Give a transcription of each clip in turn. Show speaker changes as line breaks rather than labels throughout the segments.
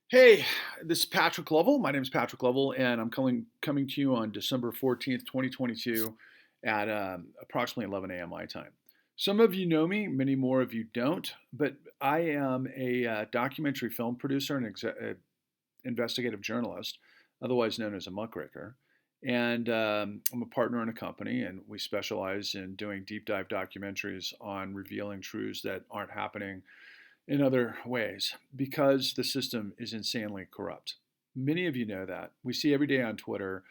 Hey, this is Patrick Lovell. My name is Patrick Lovell, and I'm coming to you on December 14th, 2022 at approximately 11 a.m. my time. Some of you know me, many more of you don't, but I am a documentary film producer and investigative journalist, otherwise known as a muckraker. And I'm a partner in a company, and we specialize in doing deep dive documentaries on revealing truths that aren't happening in other ways because the system is insanely corrupt. Many of you know that. We see every day on Twitter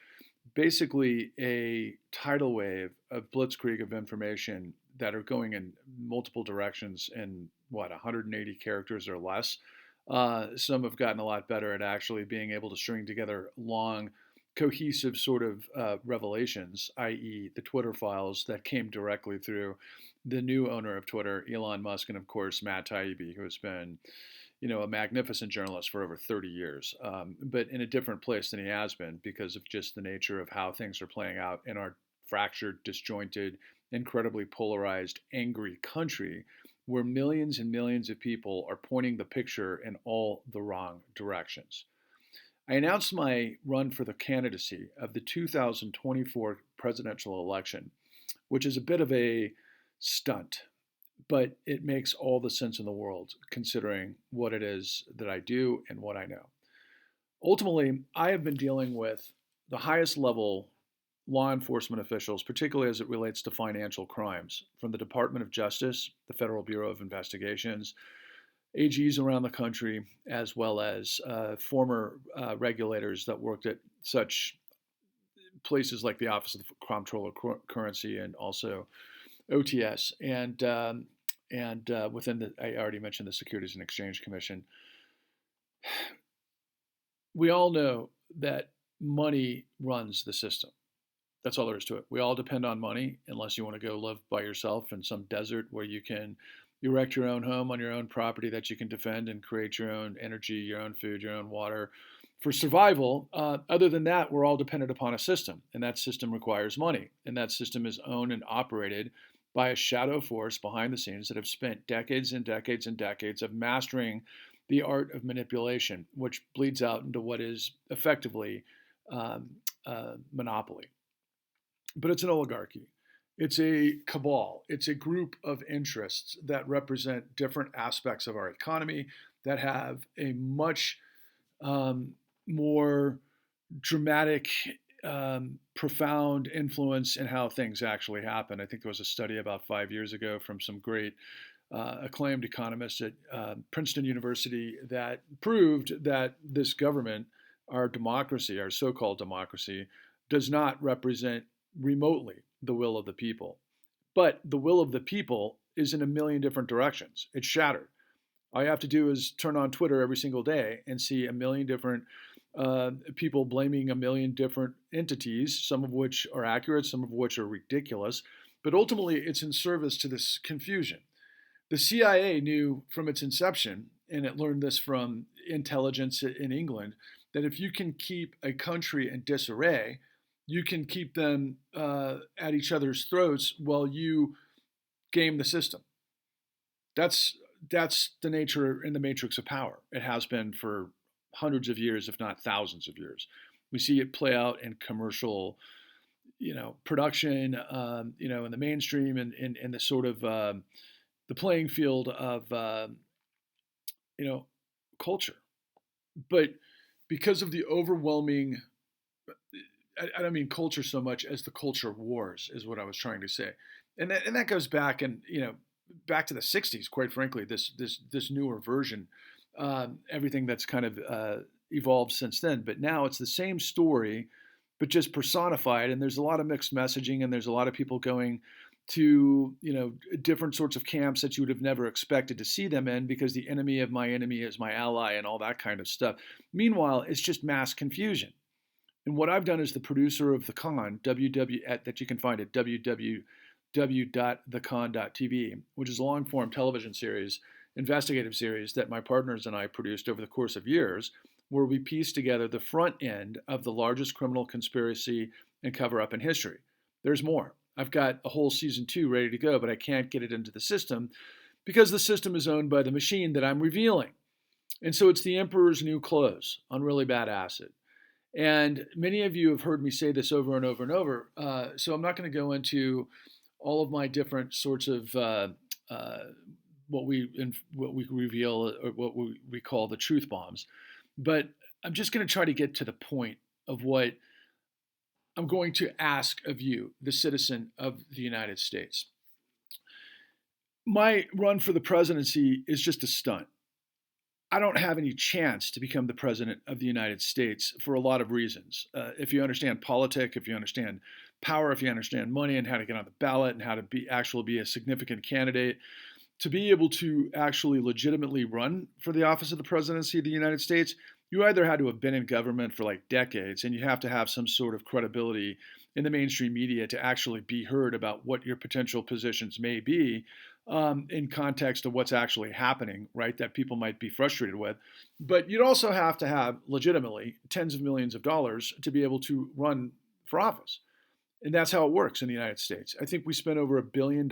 basically a tidal wave of blitzkrieg of information that are going in multiple directions in 180 characters or less. Some have gotten a lot better at actually being able to string together long, cohesive sort of revelations, i.e., the Twitter files that came directly through the new owner of Twitter, Elon Musk, and of course Matt Taibbi, who has been, a magnificent journalist for over 30 years, but in a different place than he has been because of just the nature of how things are playing out in our fractured, disjointed, incredibly polarized, angry country, where millions and millions of people are pointing the picture in all the wrong directions. I announced my run for the candidacy of the 2024 presidential election, which is a bit of a stunt, but it makes all the sense in the world considering what it is that I do and what I know. Ultimately, I have been dealing with the highest level law enforcement officials, particularly as it relates to financial crimes, from the Department of Justice, the Federal Bureau of Investigations, AGs around the country, as well as former regulators that worked at such places like the Office of the Comptroller of Currency and also OTS, and within the, I already mentioned the Securities and Exchange Commission. We all know that money runs the system. That's all there is to it. We all depend on money, unless you want to go live by yourself in some desert where you can erect your own home on your own property that you can defend and create your own energy, your own food, your own water for survival. Other than that, we're all dependent upon a system, and that system requires money. And that system is owned and operated by a shadow force behind the scenes that have spent decades and decades and decades of mastering the art of manipulation, which bleeds out into what is effectively monopoly. But it's an oligarchy. It's a cabal. It's a group of interests that represent different aspects of our economy that have a much more dramatic, profound influence in how things actually happen. I think there was a study about 5 years ago from some great acclaimed economists at Princeton University that proved that this government, our democracy, our so called democracy, does not represent remotely the will of the people. But the will of the people is in a million different directions. It's shattered. All you have to do is turn on Twitter every single day and see a million different people blaming a million different entities, some of which are accurate, some of which are ridiculous. But ultimately, it's in service to this confusion. The CIA knew from its inception, and it learned this from intelligence in England, that if you can keep a country in disarray, you can keep them at each other's throats while you game the system. That's the nature in the matrix of power. It has been for hundreds of years, if not thousands of years. We see it play out in commercial, production, in the mainstream and in the sort of the playing field of you know culture. But because of the overwhelming, I don't mean culture so much as the culture wars is what I was trying to say, and that goes back and back to the '60s. Quite frankly, this newer version, everything that's kind of evolved since then. But now it's the same story, but just personified. And there's a lot of mixed messaging, and there's a lot of people going to different sorts of camps that you would have never expected to see them in because the enemy of my enemy is my ally and all that kind of stuff. Meanwhile, it's just mass confusion. And what I've done as the producer of The Con, that you can find at www.thecon.tv, which is a long form television series, investigative series that my partners and I produced over the course of years, where we pieced together the front end of the largest criminal conspiracy and cover up in history. There's more. I've got a whole season 2 ready to go, but I can't get it into the system because the system is owned by the machine that I'm revealing. And so it's the emperor's new clothes on really bad acid. And many of you have heard me say this over and over and over. So I'm not going to go into all of my different sorts of uh, what we reveal or what we call the truth bombs. But I'm just going to try to get to the point of what I'm going to ask of you, the citizen of the United States. My run for the presidency is just a stunt. I don't have any chance to become the president of the United States for a lot of reasons. If you understand politics, if you understand power, if you understand money and how to get on the ballot and how to be a significant candidate, to be able to actually legitimately run for the office of the presidency of the United States, you either had to have been in government for like decades and you have to have some sort of credibility in the mainstream media to actually be heard about what your potential positions may be in context of what's actually happening, right? That people might be frustrated with. But you'd also have to have legitimately tens of millions of dollars to be able to run for office. And that's how it works in the United States. I think we spent over $1 billion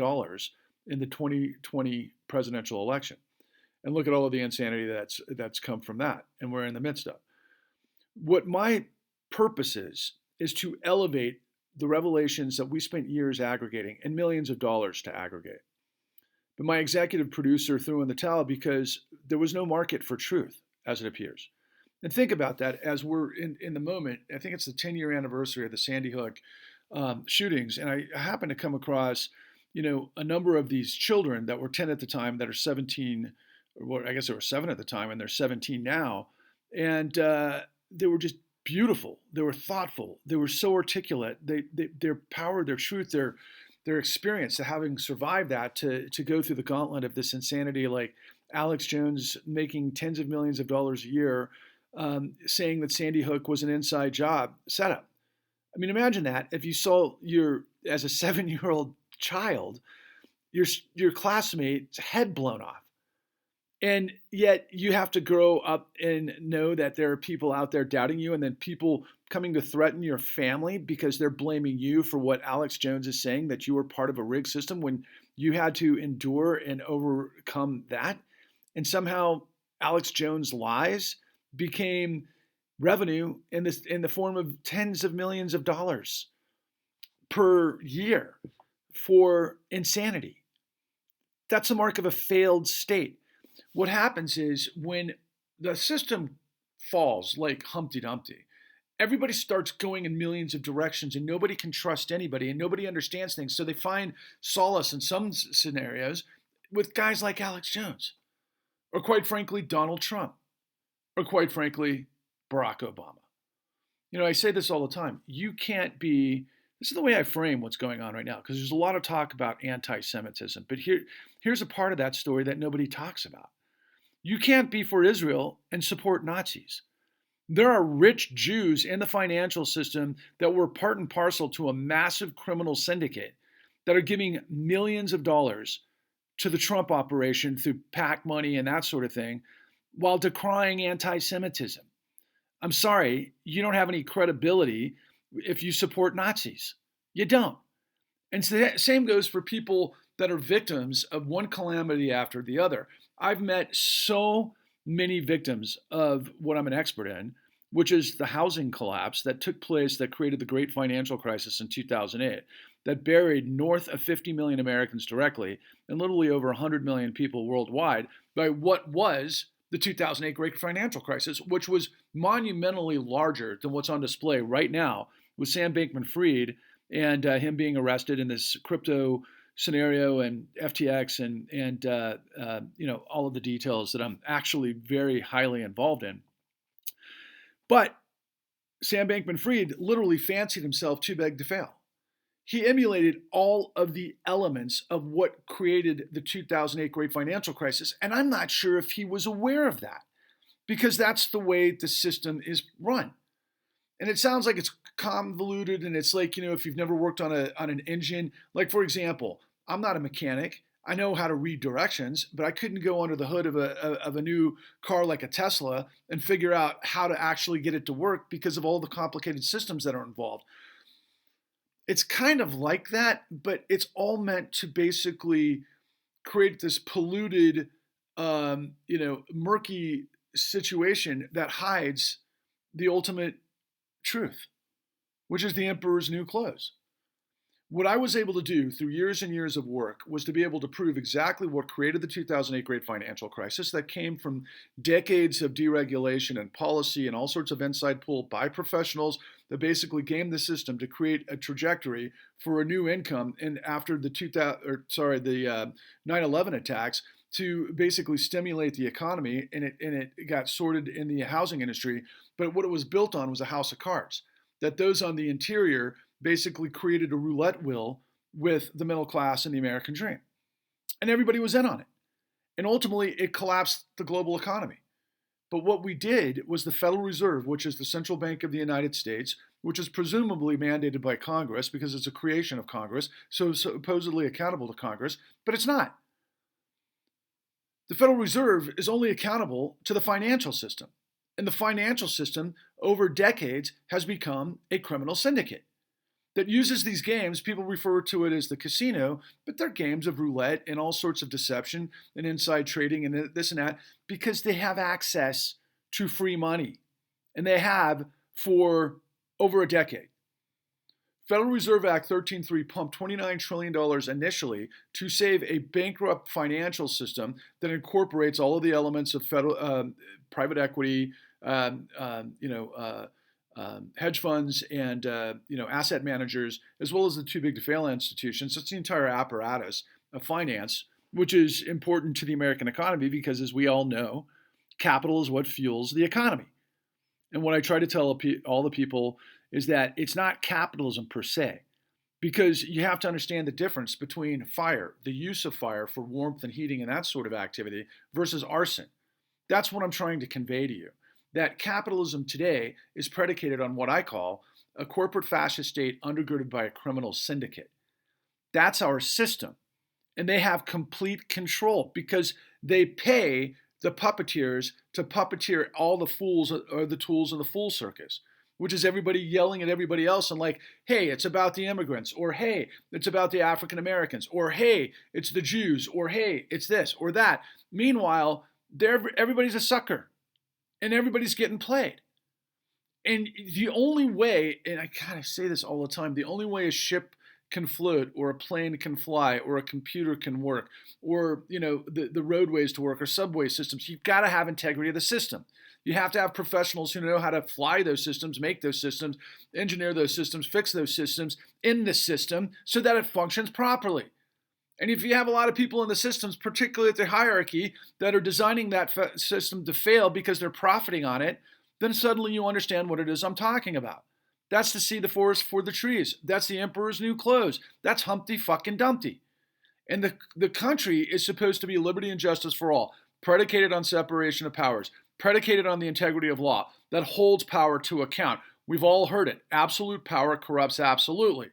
in the 2020 presidential election. And look at all of the insanity that's come from that, and we're in the midst of. What my purpose is to elevate the revelations that we spent years aggregating and millions of dollars to aggregate. But my executive producer threw in the towel because there was no market for truth, as it appears. And think about that as we're in the moment. I think it's the 10-year anniversary of the Sandy Hook shootings, and I happened to come across, a number of these children that were 10 at the time that are 17, or I guess they were 7 at the time, and they're 17 now, and they were just beautiful. They were thoughtful. They were so articulate. Their power, their truth, their experience to having survived that, to go through the gauntlet of this insanity, like Alex Jones making tens of millions of dollars a year, saying that Sandy Hook was an inside job setup. I mean, imagine that if you saw as a 7-year-old child, your classmate's head blown off. And yet you have to grow up and know that there are people out there doubting you, and then people coming to threaten your family because they're blaming you for what Alex Jones is saying, that you were part of a rigged system when you had to endure and overcome that. And somehow Alex Jones' lies became revenue in the form of tens of millions of dollars per year for insanity. That's a mark of a failed state. What happens is when the system falls like Humpty Dumpty, everybody starts going in millions of directions and nobody can trust anybody and nobody understands things. So they find solace in some scenarios with guys like Alex Jones, or quite frankly, Donald Trump, or quite frankly, Barack Obama. I say this all the time. This is the way I frame what's going on right now, because there's a lot of talk about anti-Semitism. But here's a part of that story that nobody talks about. You can't be for Israel and support Nazis. There are rich Jews in the financial system that were part and parcel to a massive criminal syndicate that are giving millions of dollars to the Trump operation through PAC money and that sort of thing, while decrying anti-Semitism. I'm sorry, you don't have any credibility if you support Nazis. You don't. And the same goes for people that are victims of one calamity after the other. I've met so many victims of what I'm an expert in, which is the housing collapse that took place that created the great financial crisis in 2008, that buried north of 50 million Americans directly and literally over 100 million people worldwide by what was the 2008 great financial crisis, which was monumentally larger than what's on display right now with Sam Bankman-Fried and him being arrested in this crypto scenario and FTX and all of the details that I'm actually very highly involved in. But Sam Bankman-Fried literally fancied himself too big to fail. He emulated all of the elements of what created the 2008 great financial crisis, and I'm not sure if he was aware of that, because that's the way the system is run. And it sounds like it's convoluted, and it's like, if you've never worked on an engine, like, for example, I'm not a mechanic. I know how to read directions, but I couldn't go under the hood of a new car like a Tesla and figure out how to actually get it to work because of all the complicated systems that are involved. It's kind of like that, but it's all meant to basically create this polluted, murky situation that hides the ultimate truth, which is the emperor's new clothes. What I was able to do through years and years of work was to be able to prove exactly what created the 2008 great financial crisis that came from decades of deregulation and policy and all sorts of inside pull by professionals that basically gamed the system to create a trajectory for a new income. And after the 9/11 attacks, to basically stimulate the economy, and it got sorted in the housing industry. But what it was built on was a house of cards. That those on the interior basically created a roulette wheel with the middle class and the American dream. And everybody was in on it. And ultimately, it collapsed the global economy. But what we did was the Federal Reserve, which is the central bank of the United States, which is presumably mandated by Congress because it's a creation of Congress, so supposedly accountable to Congress, but it's not. The Federal Reserve is only accountable to the financial system. And the financial system, over decades, has become a criminal syndicate that uses these games. People refer to it as the casino, but they're games of roulette and all sorts of deception and inside trading and this and that because they have access to free money. And they have for over a decade. Federal Reserve Act 13.3 pumped $29 trillion initially to save a bankrupt financial system that incorporates all of the elements of federal private equity, hedge funds, and asset managers, as well as the too big to fail institutions. It's the entire apparatus of finance, which is important to the American economy because, as we all know, capital is what fuels the economy. And what I try to tell all the people is that it's not capitalism per se, because you have to understand the difference between fire, the use of fire for warmth and heating and that sort of activity, versus arson. That's what I'm trying to convey to you. That capitalism today is predicated on what I call a corporate fascist state undergirded by a criminal syndicate. That's our system. And they have complete control because they pay the puppeteers to puppeteer all the fools or the tools of the fool circus, which is everybody yelling at everybody else and like, hey, it's about the immigrants, or hey, it's about the African Americans, or hey, it's the Jews, or hey, it's this or that. Meanwhile, everybody's a sucker and everybody's getting played. And the only way, and I kind of say this all the time, the only way a ship can float or a plane can fly or a computer can work or the roadways to work or subway systems, you've got to have integrity of the system. You have to have professionals who know how to fly those systems, make those systems, engineer those systems, fix those systems in the system so that it functions properly. And if you have a lot of people in the systems, particularly at the hierarchy, that are designing that system to fail because they're profiting on it, then suddenly you understand what it is I'm talking about. That's to see the forest for the trees. That's the emperor's new clothes. That's Humpty fucking Dumpty. And the country is supposed to be liberty and justice for all, predicated on separation of powers, predicated on the integrity of law, that holds power to account. We've all heard it. Absolute power corrupts absolutely.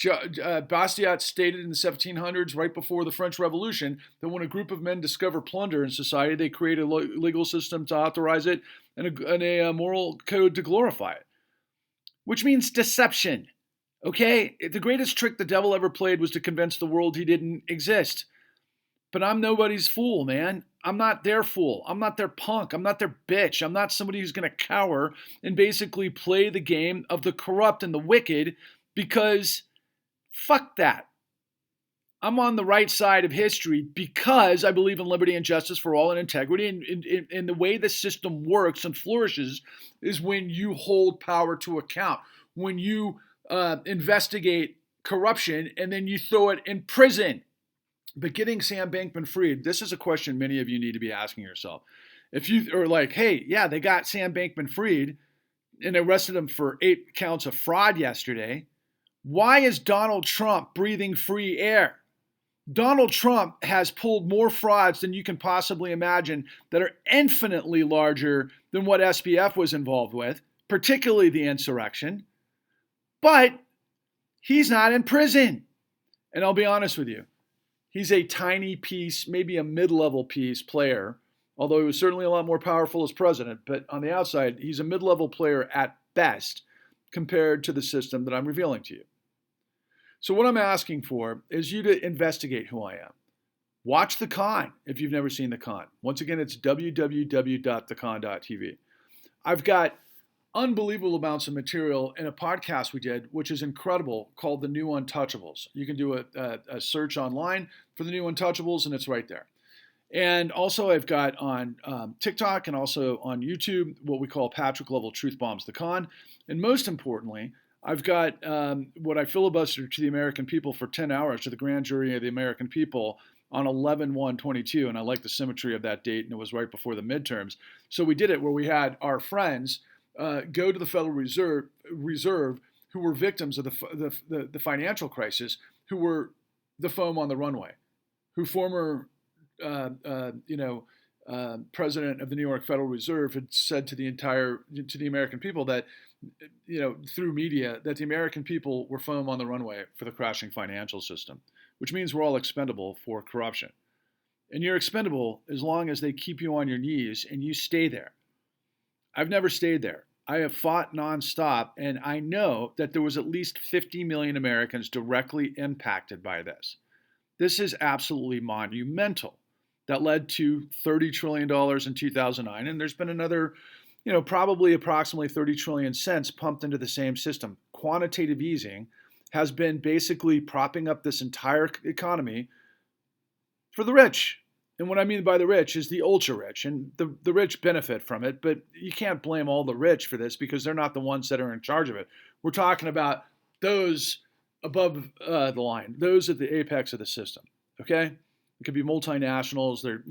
Bastiat stated in the 1700s, right before the French Revolution, that when a group of men discover plunder in society, they create a legal system to authorize it and a moral code to glorify it. Which means deception, okay? The greatest trick the devil ever played was to convince the world he didn't exist. But I'm nobody's fool, man. I'm not their fool. I'm not their punk. I'm not their bitch. I'm not somebody who's going to cower and basically play the game of the corrupt and the wicked because fuck that. I'm on the right side of history because I believe in liberty and justice for all and integrity. And the way the system works and flourishes is when you hold power to account, when you investigate corruption and then you throw it in prison. But getting Sam Bankman-Fried, this is a question many of you need to be asking yourself. If you are like, hey, yeah, they got Sam Bankman-Fried and arrested him for 8 counts of fraud yesterday. Why is Donald Trump breathing free air? Donald Trump has pulled more frauds than you can possibly imagine that are infinitely larger than what SBF was involved with, particularly the insurrection. But he's not in prison. And I'll be honest with you, he's a tiny piece, maybe a mid-level piece player, although he was certainly a lot more powerful as president. But on the outside, he's a mid-level player at best compared to the system that I'm revealing to you. So what I'm asking for is you to investigate who I am. Watch The Con if you've never seen The Con. Once again, it's www.thecon.tv. I've got unbelievable amounts of material in a podcast we did, which is incredible, called The New Untouchables. You can do a search online for The New Untouchables, and it's right there. And also, I've got on TikTok and also on YouTube what we call Patrick Lovell Truth Bombs The Con. And most importantly, I've got what I filibustered to the American people for 10 hours, to the grand jury of the American people, on 11/1/22, and I like the symmetry of that date, and it was right before the midterms. So we did it where we had our friends go to the Federal Reserve who were victims of the financial crisis, who were the foam on the runway, who former president of the New York Federal Reserve had said to the American people that, through media, that the American people were foam on the runway for the crashing financial system, which means we're all expendable for corruption. And you're expendable as long as they keep you on your knees and you stay there. I've never stayed there. I have fought nonstop, and I know that there was at least 50 million Americans directly impacted by this. This is absolutely monumental. That led to $30 trillion in 2009, and there's been another, probably approximately 30 trillion cents pumped into the same system. Quantitative easing has been basically propping up this entire economy for the rich. And what I mean by the rich is the ultra rich, and the rich benefit from it, but you can't blame all the rich for this because they're not the ones that are in charge of it. We're talking about those above the line, those at the apex of the system, okay? It could be multinationals, they're,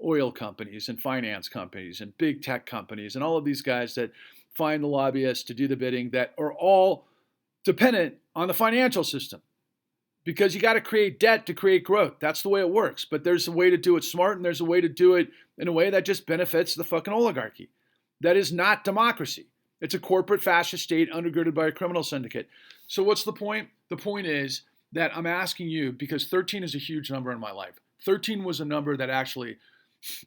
oil companies and finance companies and big tech companies and all of these guys that find the lobbyists to do the bidding that are all dependent on the financial system, because you got to create debt to create growth. That's the way it works. But there's a way to do it smart, and there's a way to do it in a way that just benefits the fucking oligarchy. That is not democracy. It's a corporate fascist state undergirded by a criminal syndicate. So what's the point? The point is that I'm asking you, because 13 is a huge number in my life. 13 was a number that actually,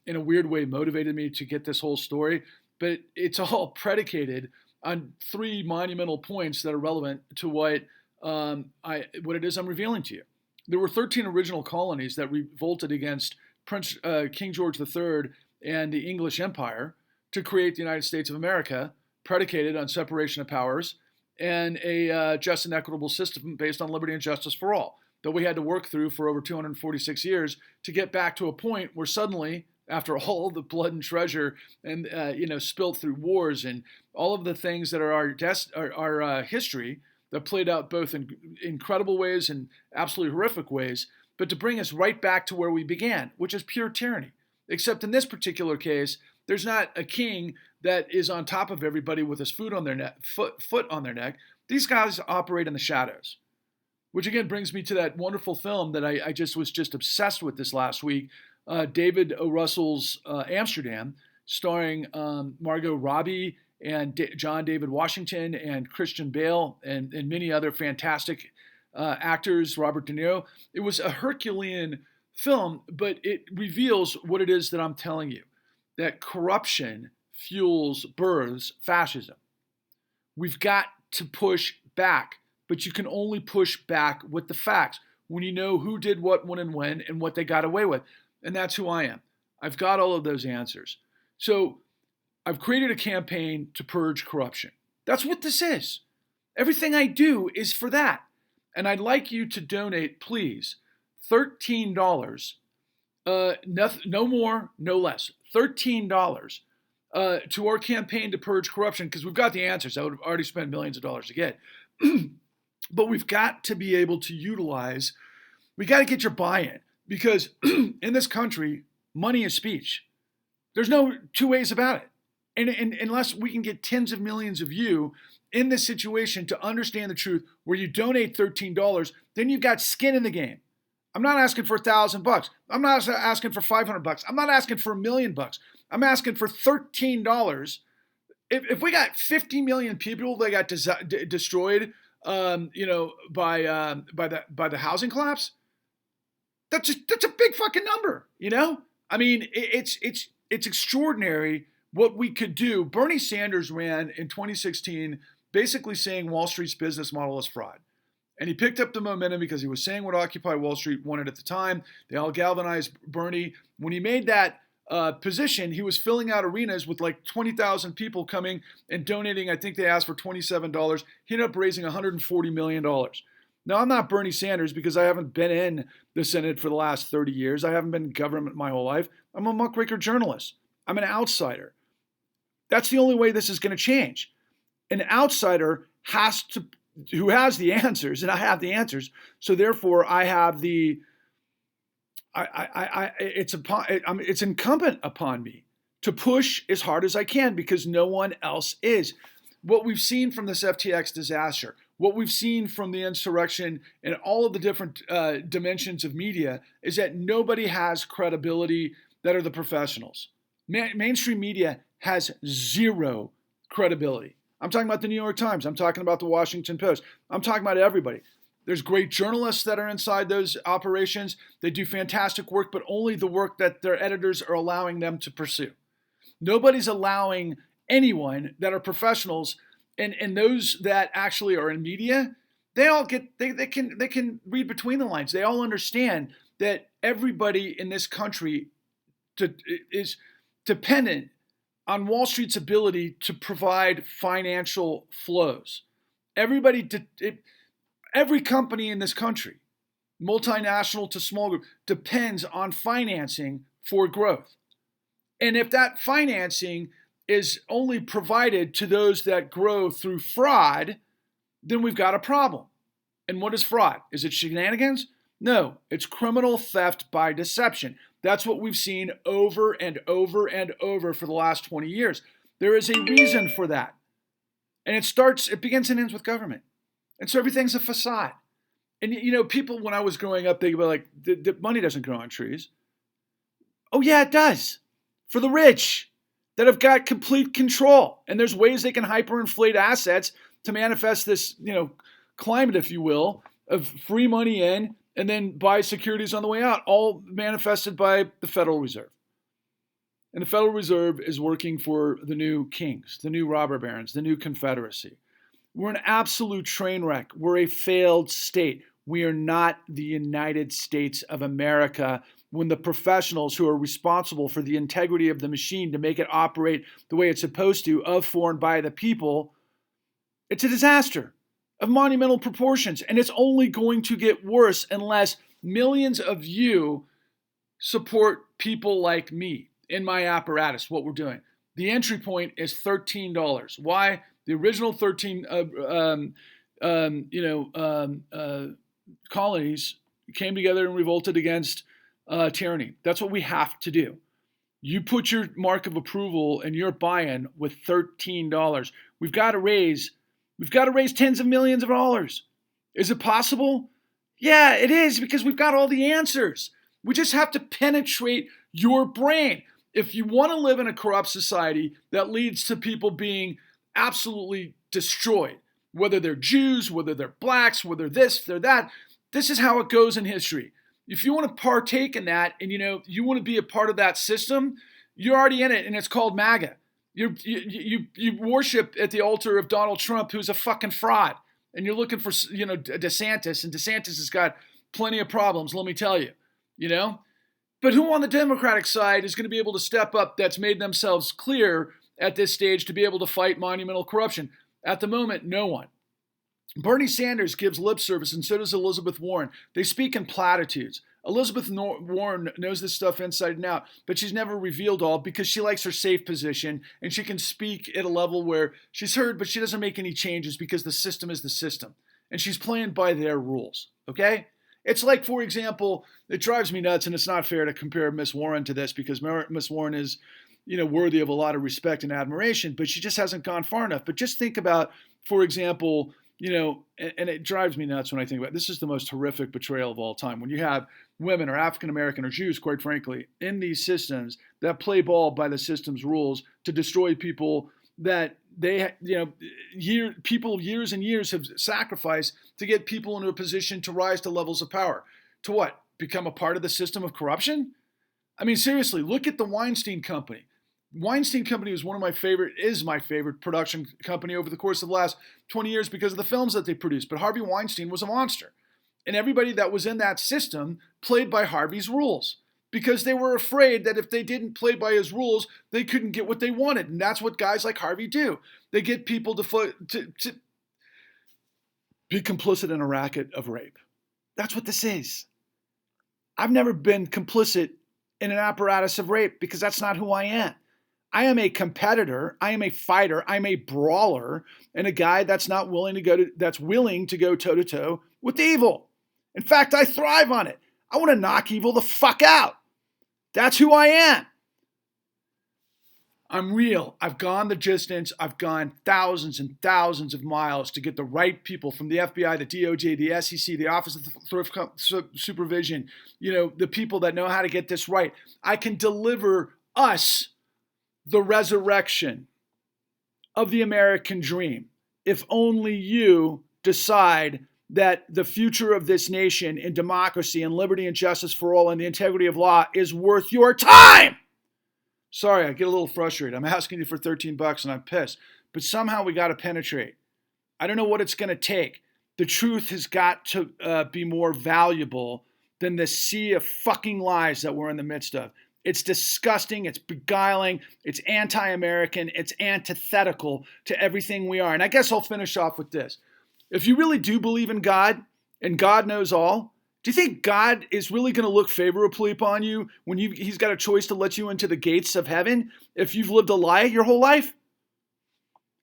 in a weird way, motivated me to get this whole story. But it's all predicated on three monumental points that are relevant to what it is I'm revealing to you. There were 13 original colonies that revolted against King George III and the English Empire to create the United States of America, predicated on separation of powers and a just and equitable system based on liberty and justice for all, that we had to work through for over 246 years to get back to a point where suddenly, after all the blood and treasure and spilt through wars and all of the things that are our history that played out both in incredible ways and absolutely horrific ways, but to bring us right back to where we began, which is pure tyranny. Except in this particular case, there's not a king that is on top of everybody with his foot on their neck. These guys operate in the shadows, which again brings me to that wonderful film that I was obsessed with this last week, David O. Russell's Amsterdam, starring Margot Robbie and John David Washington and Christian Bale and many other fantastic actors, Robert De Niro. It was a Herculean film, but it reveals what it is that I'm telling you, that corruption births fascism. We've got to push back, but you can only push back with the facts when you know who did what, when, and when, and what they got away with. And that's who I am. I've got all of those answers. So I've created a campaign to purge corruption. That's what this is. Everything I do is for that. And I'd like you to donate, please, $13, no more, no less, $13 to our campaign to purge corruption, because we've got the answers. I would have already spent millions of dollars to get. But we've got to be able to we got to get your buy-in, because in this country, money is speech. There's no two ways about it. And unless we can get tens of millions of you in this situation to understand the truth, where you donate $13, then you've got skin in the game. I'm not asking for $1,000. I'm not asking for $500. I'm not asking for $1 million. I'm asking for $13. If we got 50 million people that got destroyed, by the housing collapse, that's a big fucking number. I mean, it's extraordinary what we could do. Bernie Sanders ran in 2016 basically saying Wall Street's business model is fraud. And he picked up the momentum because he was saying what Occupy Wall Street wanted at the time. They all galvanized Bernie. When he made that position, he was filling out arenas with like 20,000 people coming and donating. I think they asked for $27. He ended up raising $140 million. Now, I'm not Bernie Sanders because I haven't been in the Senate for the last 30 years. I haven't been in government my whole life. I'm a muckraker journalist. I'm an outsider. That's the only way this is going to change. An outsider who has the answers, and I have the answers. So therefore, I have the. It's incumbent upon me to push as hard as I can because no one else is. What we've seen from this FTX disaster, what we've seen from the insurrection and all of the different dimensions of media is that nobody has credibility that are the professionals. Mainstream media has zero credibility. I'm talking about the New York Times. I'm talking about the Washington Post. I'm talking about everybody. There's great journalists that are inside those operations. They do fantastic work, but only the work that their editors are allowing them to pursue. Nobody's allowing anyone that are professionals and those that actually are in media, they can read between the lines. They all understand that everybody in this country is dependent on Wall Street's ability to provide financial flows. Every company in this country, multinational to small group, depends on financing for growth. And if that financing is only provided to those that grow through fraud, then we've got a problem. And what is fraud? Is it shenanigans? No, it's criminal theft by deception. That's what we've seen over and over and over for the last 20 years. There is a reason for that. And it begins and ends with government. And so everything's a facade. And people, when I was growing up, they were like, the money doesn't grow on trees. Oh yeah, it does. For the rich that have got complete control. And there's ways they can hyperinflate assets to manifest this, climate, if you will, of free money in and then buy securities on the way out, all manifested by the Federal Reserve. And the Federal Reserve is working for the new kings, the new robber barons, the new Confederacy. We're an absolute train wreck. We're a failed state. We are not the United States of America when the professionals who are responsible for the integrity of the machine to make it operate the way it's supposed to, of, for, and by the people, it's a disaster of monumental proportions. And it's only going to get worse unless millions of you support people like me in my apparatus, what we're doing. The entry point is $13. Why? The original 13 colonies came together and revolted against tyranny. That's what we have to do. You put your mark of approval and your buy-in with $13. We've got to raise tens of millions of dollars. Is it possible? Yeah, it is, because we've got all the answers. We just have to penetrate your brain. If you want to live in a corrupt society that leads to people being absolutely destroyed, whether they're Jews, whether they're blacks, whether this, they're that, this is how it goes in history. If you want to partake in that and you want to be a part of that system, you're already in it, and it's called MAGA. You worship at the altar of Donald Trump, who's a fucking fraud, and you're looking for DeSantis, and DeSantis has got plenty of problems, let me tell you, But who on the Democratic side is going to be able to step up that's made themselves clear at this stage to be able to fight monumental corruption? At the moment, no one. Bernie Sanders gives lip service, and so does Elizabeth Warren. They speak in platitudes. Elizabeth Warren knows this stuff inside and out, but she's never revealed all because she likes her safe position, and she can speak at a level where she's heard, but she doesn't make any changes because the system is the system, and she's playing by their rules, okay? It's like, for example, it drives me nuts, and it's not fair to compare Miss Warren to this because Miss Warren is, worthy of a lot of respect and admiration, but she just hasn't gone far enough. But just think about, for example, and it drives me nuts when I think about it. This is the most horrific betrayal of all time. When you have women or African American or Jews, quite frankly, in these systems that play ball by the system's rules to destroy people that people years and years have sacrificed to get people into a position to rise to levels of power. To what? Become a part of the system of corruption? I mean, seriously, look at the Weinstein Company. Weinstein Company is my favorite production company over the course of the last 20 years because of the films that they produced. But Harvey Weinstein was a monster. And everybody that was in that system played by Harvey's rules because they were afraid that if they didn't play by his rules, they couldn't get what they wanted. And that's what guys like Harvey do. They get people to be complicit in a racket of rape. That's what this is. I've never been complicit in an apparatus of rape because that's not who I am. I am a competitor. I am a fighter. I'm a brawler and a guy that's willing to go toe to toe with evil. In fact, I thrive on it. I want to knock evil the fuck out. That's who I am. I'm real. I've gone the distance. I've gone thousands and thousands of miles to get the right people from the FBI, the DOJ, the SEC, the Office of Thrift Supervision, the people that know how to get this right. I can deliver us the resurrection of the American dream if only you decide that the future of this nation in democracy and liberty and justice for all and the integrity of law is worth your time. Sorry, I get a little frustrated. I'm asking you for $13 and I'm pissed. But somehow we got to penetrate. I don't know what it's going to take. The truth has got to be more valuable than the sea of fucking lies that we're in the midst of. It's disgusting. It's beguiling. It's anti-American. It's antithetical to everything we are. And I guess I'll finish off with this. If you really do believe in God and God knows all, do you think God is really going to look favorably upon you when he's got a choice to let you into the gates of heaven if you've lived a lie your whole life?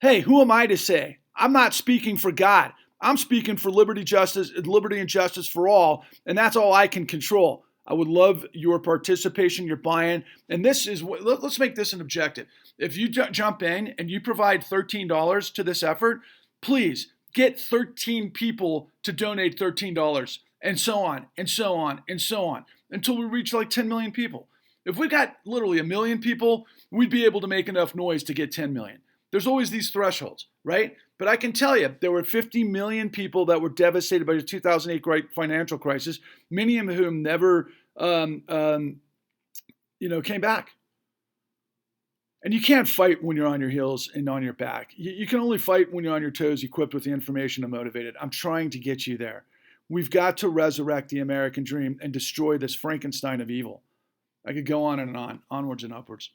Hey, who am I to say? I'm not speaking for God. I'm speaking for liberty and justice for all, and that's all I can control. I would love your participation, your buy-in, and let's make this an objective. If you jump in and you provide $13 to this effort, please get 13 people to donate $13. And so on, and so on, and so on, until we reach like 10 million people. If we got literally 1 million people, we'd be able to make enough noise to get 10 million. There's always these thresholds, right? But I can tell you, there were 50 million people that were devastated by the 2008 financial crisis, many of whom never, came back. And you can't fight when you're on your heels and on your back. You can only fight when you're on your toes, equipped with the information and motivated. I'm trying to get you there. We've got to resurrect the American dream and destroy this Frankenstein of evil. I could go on and on, onwards and upwards.